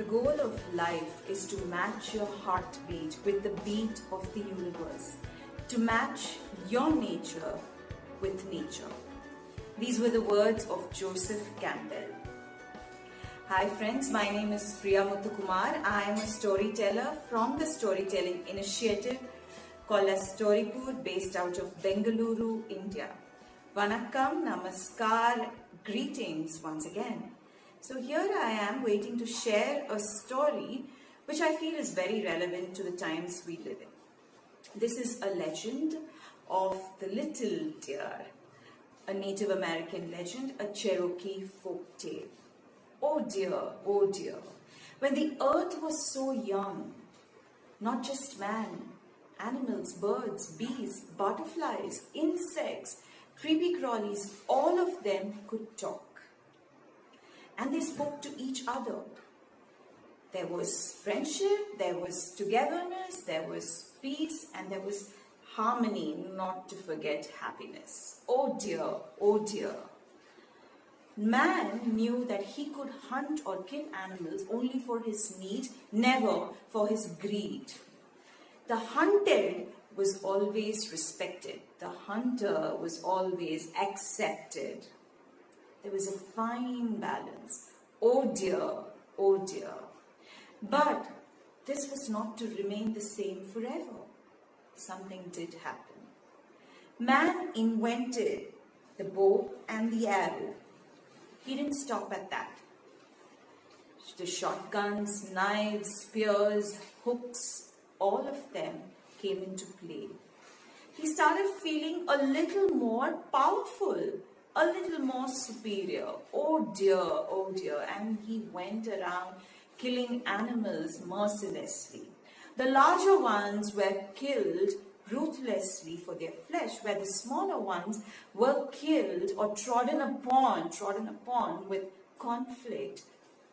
goal of life is to match your heartbeat with the beat of the universe, to match your nature with nature. These were the words of Joseph Campbell. Hi friends, my name is Priya Muthukumar. I am a storyteller from the storytelling initiative called as Storipur, based out of Bengaluru, India. Vanakkam, namaskar, greetings once again. So here I am waiting to share a story which I feel is very relevant to the times we live in. This is a legend of the little deer, a Native American legend, a Cherokee folk tale. Oh dear, when the earth was so young, not just man, animals, birds, bees, butterflies, insects, creepy crawlies, all of them could talk. And they spoke to each other. There was friendship, there was togetherness, there was peace, and there was harmony, not to forget happiness. Oh dear. Man knew that he could hunt or kill animals only for his need, never for his greed. The hunted was always respected. The hunter was always accepted. There was a fine balance. Oh dear. But this was not to remain the same forever. Something did happen. Man invented the bow and the arrow. He didn't stop at that. The shotguns, knives, spears, hooks, all of them came into play. He started feeling a little more powerful, a little more superior. Oh dear. And he went around killing animals mercilessly. The larger ones were killed ruthlessly for their flesh, where the smaller ones were killed or trodden upon with conflict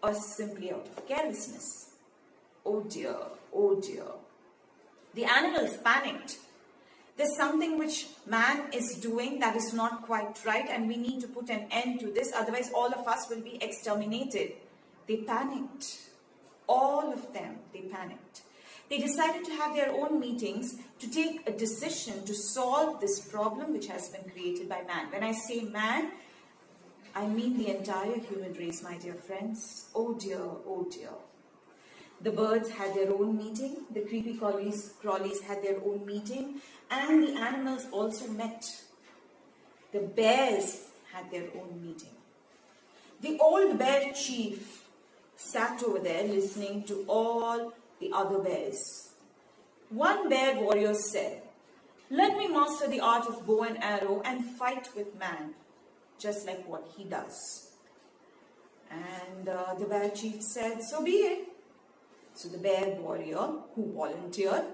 or simply out of carelessness. Oh dear. The animals panicked. There's something which man is doing that is not quite right, and we need to put an end to this, otherwise all of us will be exterminated. They panicked. All of them, they panicked. They decided to have their own meetings to take a decision to solve this problem which has been created by man. When I say man, I mean the entire human race, my dear friends. Oh dear. The birds had their own meeting, the creepy crawlies had their own meeting, and the animals also met. The bears had their own meeting. The old bear chief sat over there listening to all the other bears. One bear warrior said, "Let me master the art of bow and arrow and fight with man, just like what he does." And the bear chief said, "So be it." So the bear warrior, who volunteered,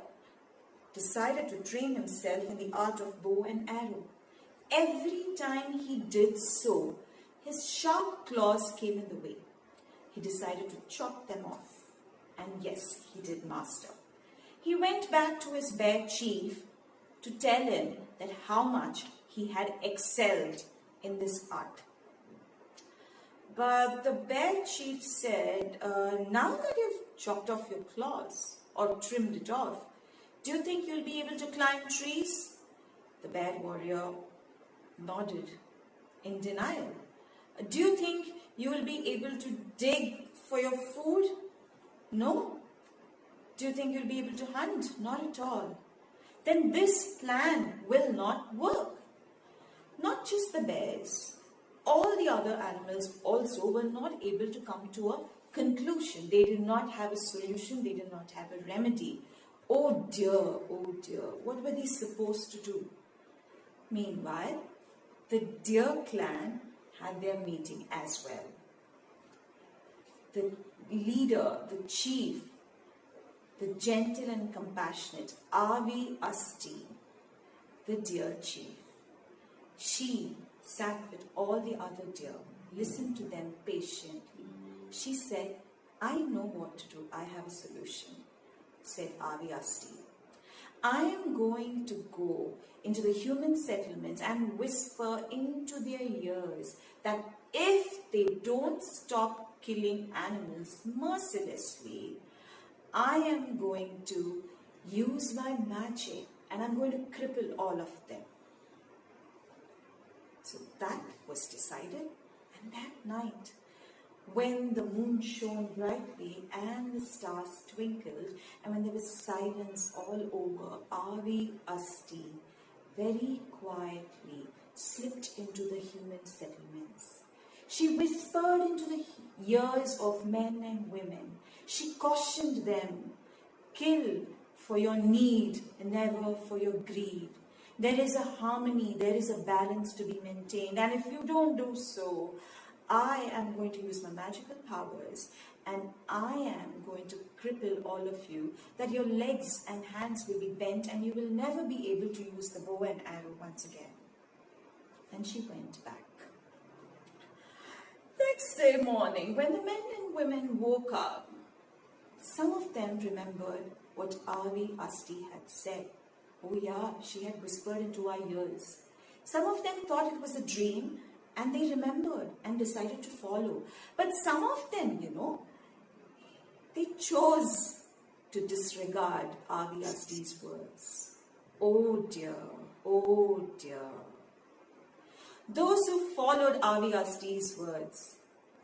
decided to train himself in the art of bow and arrow. Every time he did so, his sharp claws came in the way. He decided to chop them off. And yes, he did master. He went back to his bear chief to tell him that how much he had excelled in this art. But the bear chief said, "Now that you've chopped off your claws or trimmed it off, do you think you'll be able to climb trees?" The bear warrior nodded in denial. "Do you think you will be able to dig for your food?" "No." "Do you think you'll be able to hunt?" "Not at all." "Then this plan will not work." Not just the bears, all the other animals also were not able to come to a conclusion. They did not have a solution. They did not have a remedy. Oh dear. What were they supposed to do? Meanwhile, the deer clan had their meeting as well. The leader, the chief, the gentle and compassionate Avi Asti, the deer chief. She sat with all the other deer, listened to them patiently. She said, "I know what to do. I have a solution," said Avi Asti. "I am going to go into the human settlements and whisper into their ears that if they don't stop killing animals mercilessly, I am going to use my magic and I'm going to cripple all of them. So that was decided, and that night, when the moon shone brightly and the stars twinkled, and when there was silence all over, Avi Asti very quietly slipped into the human settlements. She whispered into the ears of men and women. She cautioned them, kill for your need and never for your greed. There is a harmony, there is a balance to be maintained, and if you don't do so, I am going to use my magical powers and I am going to cripple all of you, that your legs and hands will be bent and you will never be able to use the bow and arrow once again. And she went back. Next day morning, when the men and women woke up, some of them remembered what Avi Asti had said. Oh yeah, she had whispered into our ears. Some of them thought it was a dream, and they remembered and decided to follow. But some of them, they chose to disregard Avi Asti's words. Oh dear, oh dear. Those who followed Avi Asti's words,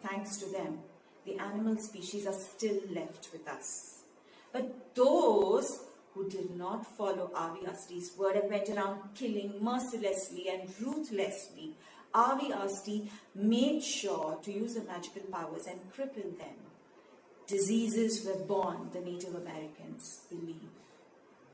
thanks to them, the animal species are still left with us. But those who did not follow Avi Asti's word and went around killing mercilessly and ruthlessly, Avi Asti made sure to use her magical powers and cripple them. Diseases were born, the Native Americans believe,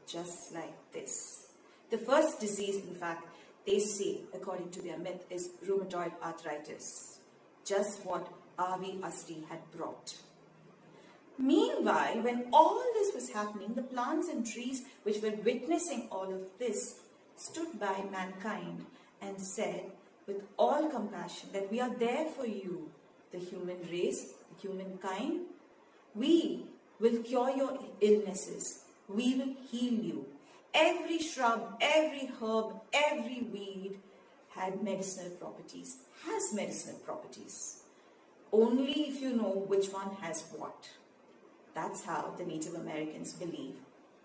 just like this. The first disease, in fact, they say, according to their myth, is rheumatoid arthritis, just what Avi Asti had brought. Meanwhile, when all this was happening, the plants and trees which were witnessing all of this stood by mankind and said, with all compassion, that we are there for you, the human race, the humankind. We will cure your illnesses. We will heal you. Every shrub, every herb, every weed had medicinal properties, has medicinal properties. Only if you know which one has what. That's how the Native Americans believe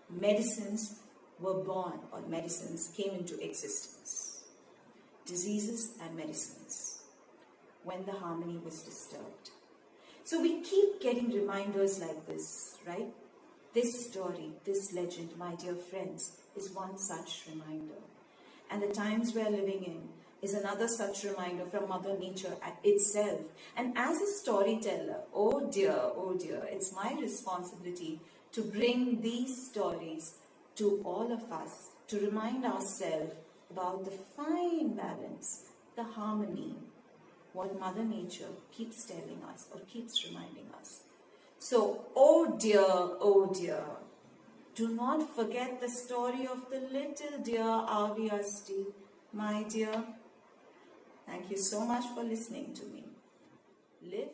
medicines were born, or medicines came into existence. Diseases and medicines, when the harmony was disturbed. So we keep getting reminders like this, right? This story, this legend, my dear friends, is one such reminder. And the times we are living in is another such reminder from Mother Nature itself. And as a storyteller, oh dear, it's my responsibility to bring these stories to all of us, to remind ourselves about the fine balance, the harmony, what Mother Nature keeps telling us or keeps reminding us. So, oh dear, do not forget the story of the little deer Avi Asti, my dear. Thank you so much for listening to me. Live